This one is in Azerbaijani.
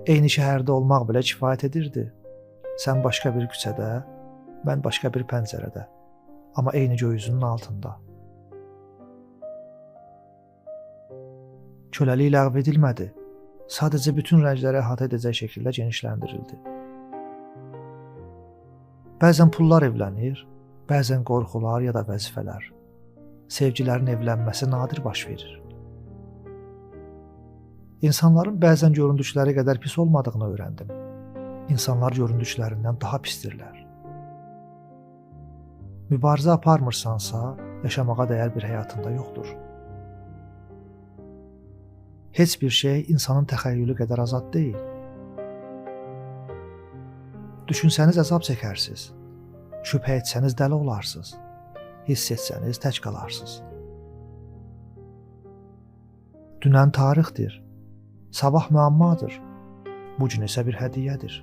Eyni şəhərdə olmaq belə kifayət edirdi. Sən başqa bir küçədə, mən başqa bir pəncərədə, amma eyni göy üzünün altında. Köləlik ləğv edilmədi. Sadəcə bütün rəngləri əhatə edəcək şəkildə genişləndirildi. Bəzən pullar evlənir, bəzən qorxular ya da vəzifələr. Sevgilərin evlənməsi nadir baş verir. İnsanların bəzən göründükləri qədər pis olmadığını öyrəndim. İnsanlar göründüklərindən daha pisdirlər. Mübarizə aparmırsansa, yaşamağa dəyər bir həyatında yoxdur. Heç bir şey insanın təxəyyülü qədər azad deyil. Düşünsəniz əzab çəkərsiniz. Şübhə etsəniz dəli olarsınız. Hiss etsəniz tək qalarsınız. Dünən tarixdir. Sabah müəmmadır. Bu gün isə bir hədiyyədir.